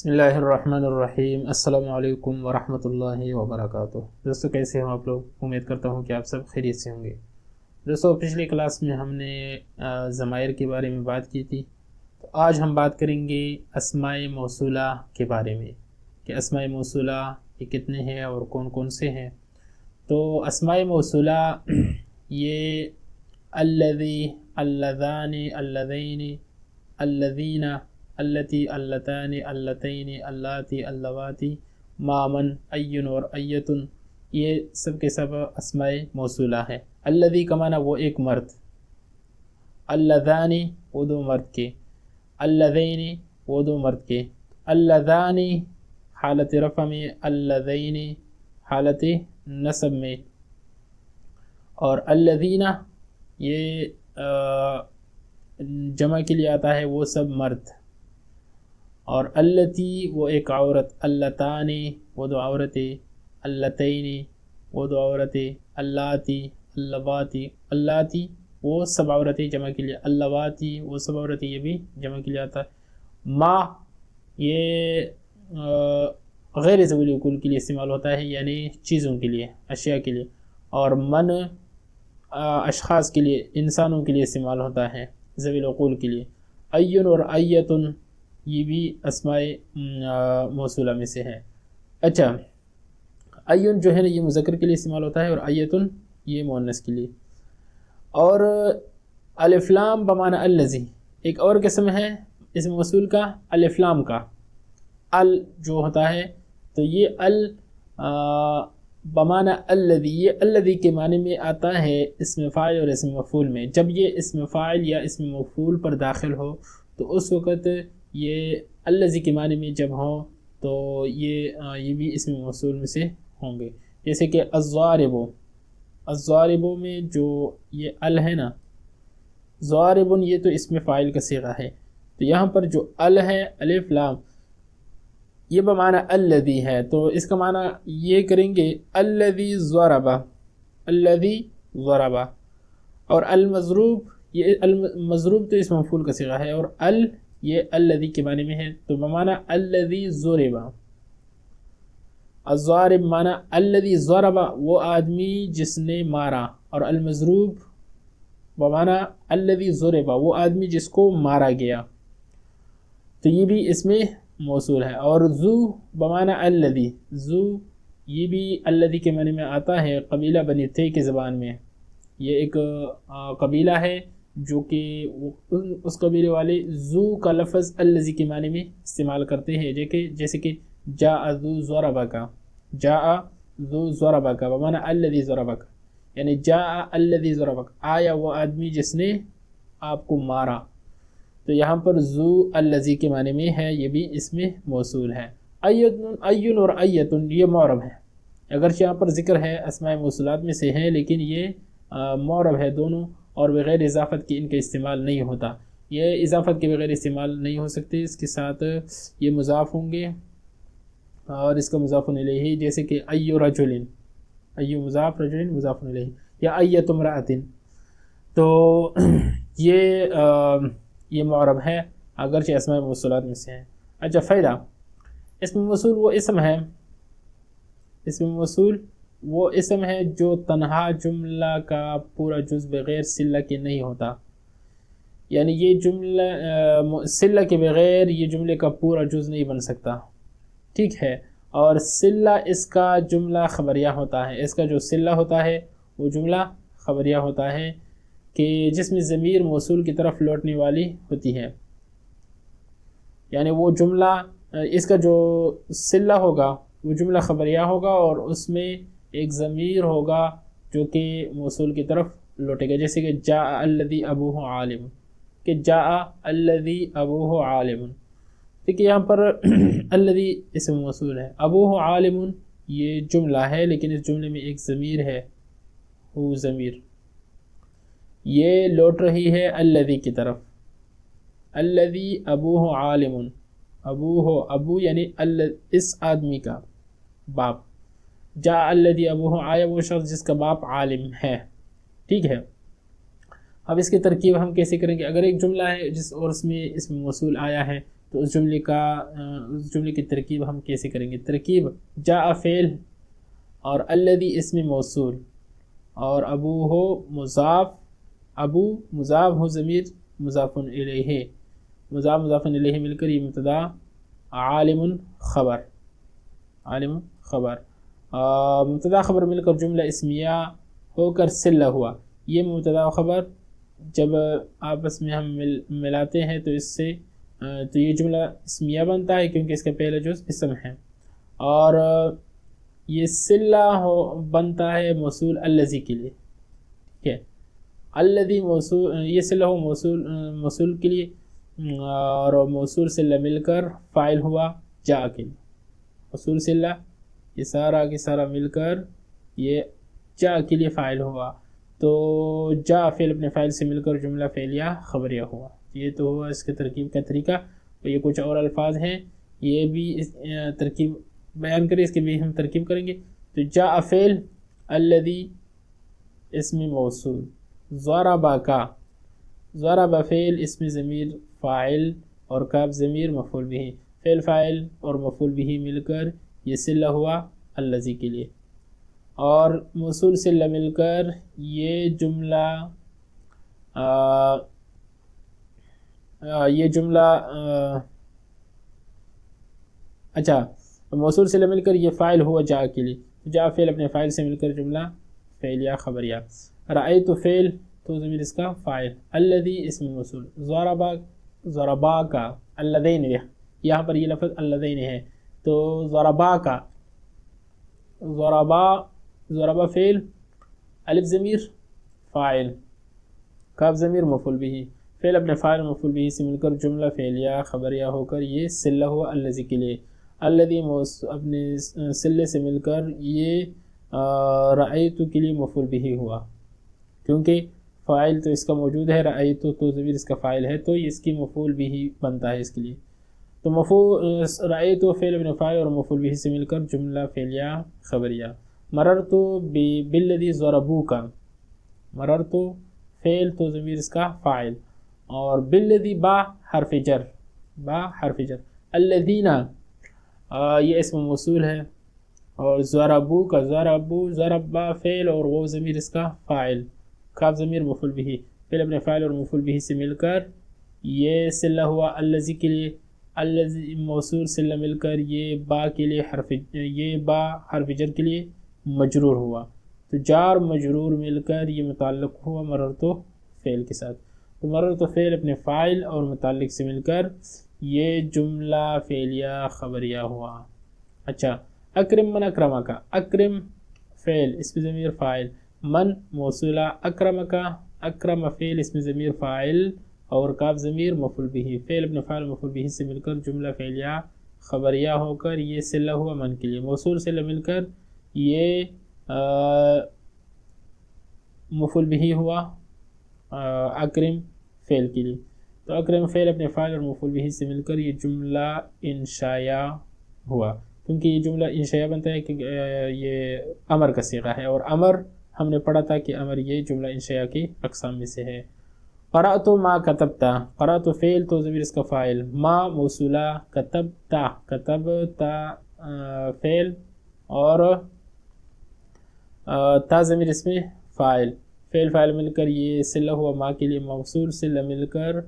بسم اللہ الرحمن الرحیم۔ السلام علیکم ورحمۃ اللہ وبرکاتہ۔ دوستو کیسے ہیں آپ لوگ؟ امید کرتا ہوں کہ آپ سب خیریت سے ہوں گے۔ دوستو پچھلی کلاس میں ہم نے ضمائر کے بارے میں بات کی تھی، تو آج ہم بات کریں گے اسماء موصولہ کے بارے میں کہ اسماء موصولہ یہ کتنے ہیں اور کون کون سے ہیں۔ تو اسماء موصولہ یہ الذی، اللذان، اللذین، الذین، اللتی، اللتان، اللتین، اللاتی، اللواتی، ما، من، این اور ایتن، یہ سب کے سب اسماء موصولہ ہیں۔ الذی کا معنی وہ ایک مرد، اللذان وہ دو مرد کے، اللذین وہ دو مرد کے، اللذان حالت رفع میں، اللذین حالت نصب میں، اور الذین یہ جمع کے لیے آتا ہے، وہ سب مرد، اور اللتی وہ ایک عورت، اللتانی وہ دو عورتیں، اللتین وہ دو عورتیں، اللاتی، اللواتی، اللاتی وہ سب عورتیں جمع کے لیے، اللواتی وہ سب عورتیں یہ بھی جمع کے لیے آتا ہے۔ ما یہ غیر ذوی العقول کے لیے استعمال ہوتا ہے، یعنی چیزوں کے لیے، اشیاء کے لیے، اور من اشخاص کے لیے، انسانوں کے لیے استعمال ہوتا ہے، ذوی العقول کے لیے۔ این اور ایتن یہ بھی اسماء موصولہ میں سے ہے۔ اچھا، این جو ہے نا یہ مذکر کے لیے استعمال ہوتا ہے، اور ایتن یہ مؤنث کے لیے۔ اور الف لام بمعنی الذی ایک اور قسم ہے اسم موصول کا، الف لام کا ال جو ہوتا ہے، تو یہ ال بمعنی الذی، یہ الذی کے معنی میں آتا ہے اسم فاعل اور اسم مفعول میں۔ جب یہ اسم فاعل یا اسم مفعول پر داخل ہو تو اس وقت یہ الذی کے معنی میں جب ہو تو یہ بھی اسم موصول میں سے ہوں گے، جیسے کہ الضارب، الضارب میں جو یہ ال ہے نا، ضارب یہ تو اسم فاعل کا صیغہ ہے، تو یہاں پر جو ال ہے الف لام یہ بمعنی الذی ہے، تو اس کا معنی یہ کریں گے الذی ضرب، الذی ضرب، اور المضروب یہ المضروب تو اسم مفعول کا صیغہ ہے، اور یہ الذی کے معنی میں ہے، تو بمعنی الذی ضرب۔ الضارب معنی الذی ضرب وہ آدمی جس نے مارا، اور المضروب بمعنی الذی ضرب وہ آدمی جس کو مارا گیا، تو یہ بھی اس میں موصول ہے۔ اور ذو بمعنی الذی، ذو یہ بھی الذی کے معنی میں آتا ہے، قبیلہ بنی تے کی زبان میں، یہ ایک قبیلہ ہے جو کہ اس قبیلے والے ذو کا لفظ الذی کے معنی میں استعمال کرتے ہیں، جیسے کہ جاء ذو ضربک، جاء ذو ضربک بمعنی الذی ضربک، یعنی جاء الذی ضربک آیا وہ آدمی جس نے آپ کو مارا، تو یہاں پر ذو الذی کے معنی میں ہے، یہ بھی اس میں موصول ہے۔ این اور ایتن یہ معرب ہے، اگرچہ یہاں پر ذکر ہے اسماء موصولات میں سے ہیں، لیکن یہ معرب ہے دونوں، اور بغیر اضافت کے ان کا استعمال نہیں ہوتا، یہ اضافت کے بغیر استعمال نہیں ہو سکتے، اس کے ساتھ یہ مضاف ہوں گے اور اس کا مضاف الیہ، جیسے کہ ای رجل، ای مضاف، رجل مضاف الیہ، یا ایت امرأۃ، تو یہ معرب ہے اگرچہ اسماء موصولات میں سے ہیں۔ اچھا، فائدہ، اسم موصول وہ اسم ہے، اسم موصول وہ اسم ہے جو تنہا جملہ کا پورا جز بغیر صلہ کے نہیں ہوتا، یعنی یہ جملہ صلہ کے بغیر یہ جملے کا پورا جز نہیں بن سکتا، ٹھیک ہے، اور صلہ اس کا جملہ خبریہ ہوتا ہے، اس کا جو صلہ ہوتا ہے وہ جملہ خبریہ ہوتا ہے کہ جس میں ضمیر موصول کی طرف لوٹنے والی ہوتی ہے، یعنی وہ جملہ اس کا جو صلہ ہوگا وہ جملہ خبریہ ہوگا، اور اس میں ایک ضمیر ہوگا جو کہ موصول کی طرف لوٹے گا، جیسے کہ جاء الذی ابوہ عالم، کہ جاء الذی ابوہ عالم، دیکھیے یہاں پر الذی اسم موصول ہے، ابوہ عالم یہ جملہ ہے، لیکن اس جملے میں ایک ضمیر ہے، وہ ضمیر یہ لوٹ رہی ہے الذی کی طرف، الذی ابوہ عالم، ابوہ ابو یعنی اس آدمی کا باپ، جاء الذی ابوہ آیا وہ شخص جس کا باپ عالم ہے، ٹھیک ہے۔ اب اس کی ترکیب ہم کیسے کریں گے؟ اگر ایک جملہ ہے اور اس میں اسم موصول آیا ہے تو اس جملے کی ترکیب ہم کیسے کریں گے؟ ترکیب جاء فعل اور الذی اسم موصول اور ابو ہو مضاف، ابو مضاف ہو ضمیر مضاف الیہ، مضاف الیہ مل کر یہ مبتدا، عالم خبر، عالم خبر، مبتدا خبر مل کر جملہ اسمیہ ہو کر صلہ ہوا۔ یہ مبتدا خبر جب آپس میں ہم ملاتے ہیں تو اس سے تو یہ جملہ اسمیہ بنتا ہے کیونکہ اس کا پہلا جز اسم ہے، اور یہ صلہ بنتا ہے موصول الذی کے لیے، ٹھیک ہے، الذی موصول، یہ صلہ ہو موصول کے لیے، اور موصول صلہ مل کر فاعل ہوا جاء کے لیے، موصول صلہ یہ سارا کی سارا مل کر یہ جاء کے لیے فاعل ہوا، تو جاء فعل اپنے فاعل سے مل کر جملہ فعلیہ خبریہ ہوا۔ یہ تو ہوا اس کے ترکیب کا طریقہ، اور یہ کچھ اور الفاظ ہیں یہ بھی ترکیب بیان کریں، اس کے بھی ہم ترکیب کریں گے۔ تو جاء فعل الذی اسم موصول، ضرب کا، ضرب فعل اسم ضمیر فاعل اور کاف ضمیر مفعول بھی، فعل فاعل اور مفعول بھی مل کر یہ صلہ ہوا الذی کے لیے، اور موصول صلہ مل کر یہ جملہ اچھا موصول صلہ مل کر یہ فاعل ہوا جاء کے لیے، جاء فعل اپنے فاعل سے مل کر جملہ فعلیہ خبریہ، رأیت فعل تو ضمیر اس کا فاعل، الذی اسم موصول، ضربا کا، اللذین، یہاں پر یہ لفظ اللذین ہے تو ضربا کا، ضربا فعل، الف ضمیر فاعل، کاف ضمیر مفعول بھی، فعل اپنے فاعل مفعول بھی سے مل کر جملہ فعلیہ خبریہ ہو کر یہ صلہ ہوا الذی کے لیے، الذی اپنے صلے سے مل کر یہ رأیت کے لیے مفعول بھی ہوا، کیونکہ فاعل تو اس کا موجود ہے، رأیت تو ضمیر اس کا فاعل ہے تو اس کی مفعول بھی بنتا ہے اس کے لیے، تو رأیت فعل اپنے فاعل اور مفعول بھی سے مل کر جملہ فعلیہ خبریہ۔ مررت بالذی ضربوک، مررت فعل تو ضمیر اس کا فاعل، اور بالذی با حرف جر، با حرف جر، الذین یہ اسم موصول ہے، اور ضربو کا، ضرب با فعل اور وہ ضمیر اس کا فاعل، کاف ضمیر مفعول بھی، فعل اپنے فاعل اور مفعول بھی سے مل کر یہ صلہ ہوا الذی کے لیے، الذی موصول صلہ مل کر یہ با کے لیے یہ با حرف جر کے لیے مجرور ہوا، تو جار مجرور مل کر یہ متعلق ہوا مررت فعل کے ساتھ، تو مررت فعل اپنے فاعل اور متعلق سے مل کر یہ جملہ فعلیہ خبریہ ہوا۔ اچھا، اکرم من اکرمک، اکرم فعل اسم ضمیر فاعل، من موصولہ، اکرمک، اکرم فعل اسم ضمیر فاعل اور کاف ضمیر مفعول بھی، فعل اپنے فاعل مفعول بھی سے مل کر جملہ فعلیہ خبریہ ہو کر یہ صلہ ہوا من کے لیے، موصول صلہ مل کر یہ مفعول بھی ہوا اکرم فعل کے لیے، تو اکرم فعل اپنے فاعل اور مفعول بھی سے مل کر یہ جملہ انشائیہ ہوا، کیونکہ یہ جملہ انشائیہ بنتا ہے کیونکہ یہ امر کا صیغہ ہے، اور امر ہم نے پڑھا تھا کہ امر یہ جملہ انشائیہ کی اقسام میں سے ہے۔ قرأت ما کتبتا، قرأت فعل تو ضمیر اس کا فاعل، ما موصولہ، کتبتا، کتبتا فعل اور تا ضمیر اس میں فاعل، فعل فاعل مل کر یہ صلہ ہوا ما کے لیے، موصول صلہ مل کر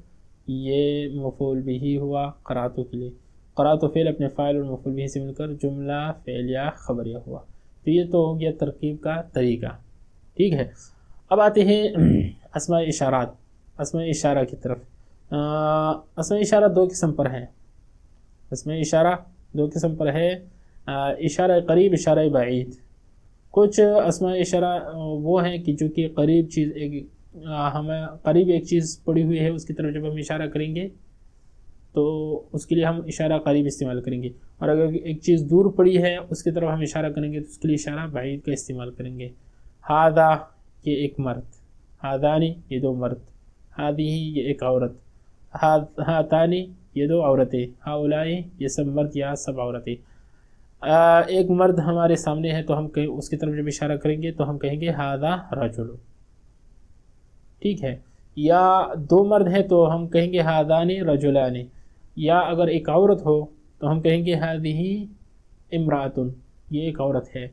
یہ مفعول بھی ہوا قرأت کے لیے، قرأت فعل اپنے فاعل اور مفعول بھی سے مل کر جملہ فعلیہ خبریہ ہوا۔ تو یہ تو ہو گیا ترکیب کا طریقہ، ٹھیک ہے۔ اب آتے ہیں اسماء اشارات، اسماء اشارہ کی طرف۔ اسماء اشارہ دو قسم پر ہیں، اسماء اشارہ دو قسم پر ہے، اشارہ قریب، اشارہ بعید۔ کچھ اسماء اشارہ وہ ہیں کہ جو کہ قریب چیز، ہمیں قریب ایک چیز پڑی ہوئی ہے اس کی طرف جب ہم اشارہ کریں گے تو اس کے لیے ہم اشارہ قریب استعمال کریں گے، اور اگر ایک چیز دور پڑی ہے اس کی طرف ہم اشارہ کریں گے تو اس کے لیے اشارہ بعید کا استعمال کریں گے۔ ہاذا یہ ایک مرد، ہاذانی یہ دو مرد، ہادی یہ ایک عورت، ہاتانی یہ دو عورتیں، ہاؤلائی یہ سب مرد یا سب عورتیں۔ ایک مرد ہمارے سامنے ہے تو ہم اس کی طرف جب اشارہ کریں گے تو ہم کہیں گے ہاذا رجل، ٹھیک ہے، یا دو مرد ہیں تو ہم کہیں گے ہاذانی رجلانی، یا اگر ایک عورت ہو تو ہم کہیں گے ہذہ امرأۃ، یہ ایک عورت ہے،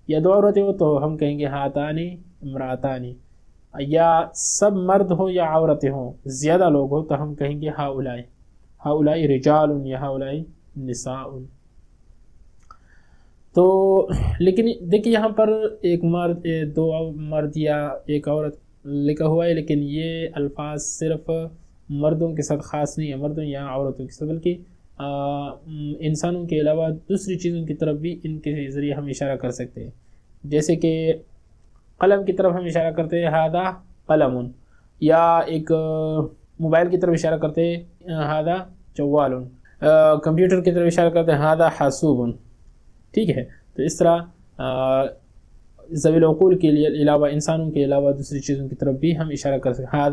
یا دو عورتیں ہو تو ہم کہیں گے ہاتان امرأتان، یا سب مرد ہو یا عورتیں ہوں، زیادہ لوگ ہو تو ہم کہیں گے ہؤلاء، ہؤلاء رجال یا ہؤلاء نساء۔ تو لیکن دیکھیے یہاں پر ایک مرد، دو مرد یا ایک عورت لکھا ہوا ہے، لیکن یہ الفاظ صرف مردوں کے ساتھ خاص نہیں ہے، مردوں یا عورتوں کے ساتھ، بلکہ انسانوں کے علاوہ دوسری چیزوں کی طرف بھی ان کے ذریعے ہم اشارہ کر سکتے ہیں، جیسے کہ قلم کی طرف ہم اشارہ کرتے ہیں ھذا قلم، یا ایک موبائل کی طرف اشارہ کرتے ہیں ھذا جوال، کمپیوٹر کی طرف اشارہ کرتے ہیں ھذا حاسوب، ٹھیک ہے۔ تو اس طرح ذوی العقول کے لیے علاوہ، انسانوں کے علاوہ دوسری چیزوں کی طرف بھی ہم اشارہ کر سکتے ہیں،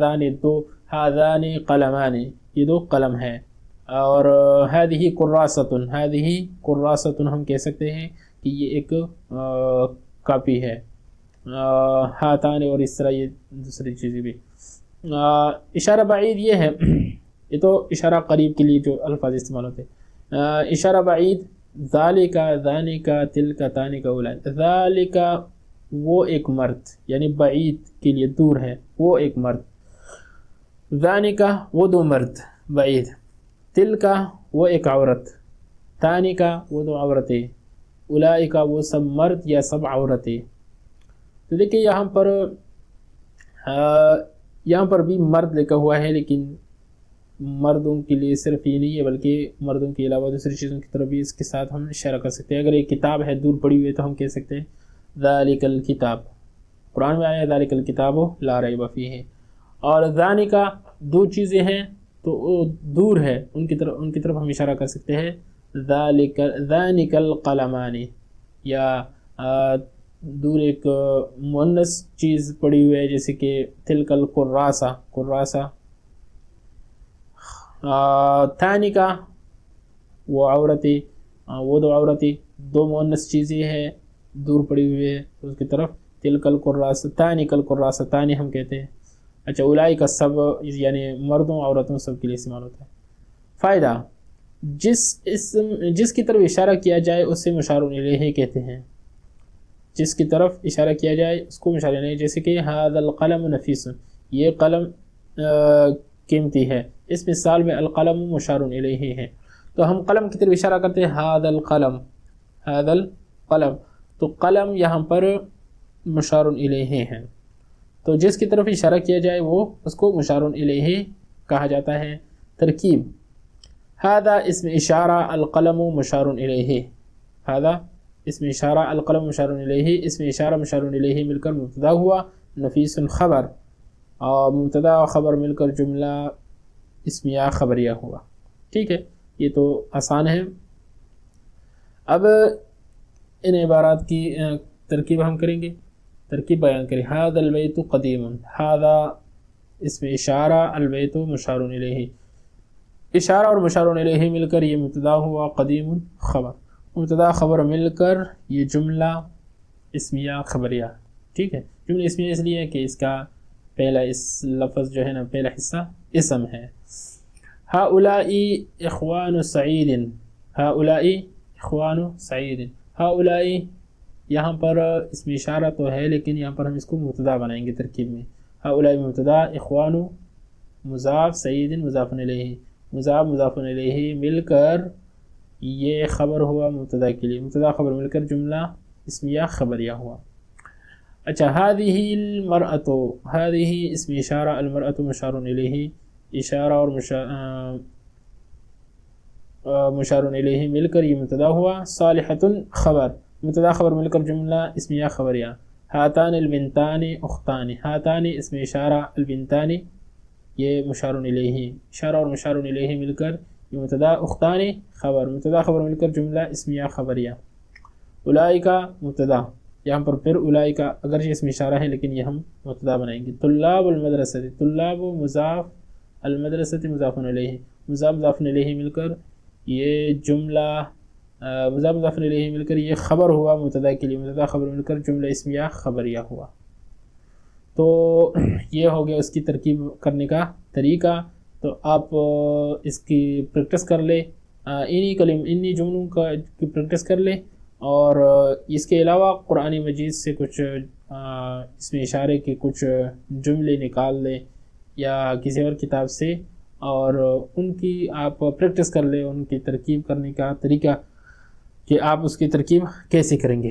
ھذان قلمان، یہ دو قلم ہیں، اور هذه قراصۃ ہم کہہ سکتے ہیں کہ یہ ایک کاپی ہے، ہاتان، اور اس طرح یہ دوسری چیزیں بھی۔ اشارہ بعید یہ ہے، یہ تو اشارہ قریب کے لیے جو الفاظ استعمال ہوتے ہیں۔ اشارہ بعید ذالک، ذانک، تلک، تانک، اولئک، ذالک وہ ایک مرد، یعنی بعید کے لیے دور ہے، وہ ایک مرد، ذانک وہ دو مرد بعید، تلک وہ ایک عورت، تانک وہ دو عورتیں، اولئک وہ سب مرد یا سب عورتیں۔ تو دیکھیں یہاں پر بھی مرد لکھا ہوا ہے، لیکن مردوں کے لیے صرف یہ نہیں ہے، بلکہ مردوں کے علاوہ دوسری چیزوں کی طرف بھی اس کے ساتھ ہم اشارہ کر سکتے ہیں۔ اگر ایک کتاب ہے دور پڑی ہوئی ہے تو ہم کہہ سکتے ہیں ذالک الکتاب، قرآن میں آیا ذالک الکتاب لا ریب فیہ۔ اور ذانکا دو چیزیں ہیں تو وہ دور ہے، ان کی طرف ہم اشارہ کر سکتے ہیں ذانک القلمان، یا دور ایک مؤنث چیز پڑی ہوئی ہے جیسے کہ تلک القراسہ، قراسہ۔ تانکا وہ عورتیں، وہ دو عورتیں، دو مؤنث چیزیں ہیں دور پڑی ہوئی ہے تو اس کی طرف تلک القراسہ، تانک القراسہ، تانی ہم کہتے ہیں۔ اچھا، اولئک سب یعنی مردوں عورتوں سب کے لیے استعمال ہوتا ہے۔ فائدہ، جس کی طرف اشارہ کیا جائے اسے مشار الیہ کہتے ہیں، جس کی طرف اشارہ کیا جائے اس کو مشار الیہ، جیسے کہ ھذا القلم نفیس، یہ قلم قیمتی ہے، اس مثال میں القلم مشار الیہ ہے، تو ہم قلم کی طرف اشارہ کرتے ہیں ھذا القلم، ھذا القلم، تو قلم یہاں پر مشار الیہ ہے، تو جس کی طرف اشارہ کیا جائے وہ اس کو مشار الیہ کہا جاتا ہے۔ ترکیب، ھذا اسم اشارہ، القلم مشار الیہ، ھذا اسم اشارہ، القلم مشار الیہ، اسم اشارہ مشار الیہ مل کر مبتدا ہوا، نفیس خبر، اور مبتدا و خبر مل کر جملہ اسمیہ خبریہ ہوا۔ ٹھیک ہے، یہ تو آسان ہے۔ اب ان عبارات کی ترکیب ہم کریں گے، ترکیب بیان کریں۔ ھذا البیت قدیم، ھذا اسم اشارہ، البیت مشار الیہ، اشارہ اور مشار الیہ مل کر یہ مبتدا ہوا، قدیم خبر، مبتدا خبر مل کر یہ جملہ اسمیہ خبریہ۔ ٹھیک ہے، جملہ اسمیہ اس لیے کہ اس کا پہلا اس لفظ جو ہے نا، پہلا حصہ اسم ہے۔ ہؤلاء اخوان سعید، ہؤلاء اخوان سعید، ہؤلاء یہاں پر اسم اشارہ تو ہے لیکن یہاں پر ہم اس کو مبتدا بنائیں گے ترکیب میں۔ ہؤلاء مبتدا، اخوان مضاف، سعید مضاف الیہ، مضاف مضاف الیہ مل کر یہ خبر ہوا مبتدا کے لیے، مبتدا خبر مل کر جملہ اسمیہ خبریہ ہوا۔ اچھا، هذه المرأة، هذه اسم اشارہ، المرأة مشار الیہ، اشارہ اور مشار الیہ مل کر یہ مبتدا ہوا، صالحۃ خبر، مبتدا خبر مل کر جملہ اسمیہ خبریہ۔ ہاتان البنتان اختان، ہاتان اسم اشارہ، البنتان یہ مشار الیہ، اشارہ اور مشار الیہ مل کر یہ مبتدا، اختان خبر، مبتدا خبر مل کر جملہ اسمیہ خبریہ۔ اولئک مبتدا، یہاں پر پھر اولئک اگرچہ اسم اشارہ ہے لیکن یہ ہم مبتدا بنائیں گے۔ طلاب المدرسہ، طلاب مضاف، المدرسہ مضاف الیہ، مضاف مضاف الیہ مل کر یہ جملہ، مضاف مضاف الیہ مل کر یہ خبر ہوا مبتدا کے لیے، مبتدا خبر مل کر جملہ اسمیہ خبریہ ہوا۔ تو یہ ہو گیا اس کی ترکیب کرنے کا طریقہ۔ تو آپ اس کی پریکٹس کر لیں، انہی جملوں کی پریکٹس کر لیں، اور اس کے علاوہ قرآن مجید سے کچھ اس میں اشارے کے کچھ جملے نکال لیں یا کسی اور کتاب سے، اور ان کی آپ پریکٹس کر لیں، ان کی ترکیب کرنے کا طریقہ کہ آپ اس کی ترکیب کیسے کریں گے۔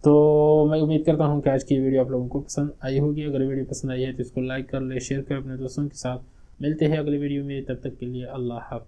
تو میں امید کرتا ہوں کہ آج کی ویڈیو آپ لوگوں کو پسند آئی ہوگی۔ اگر ویڈیو پسند آئی ہے تو اس کو لائک کر لیں، شیئر کریں اپنے دوستوں کے ساتھ۔ ملتے ہیں اگلی ویڈیو میں، تب تک کے لیے اللہ حافظ۔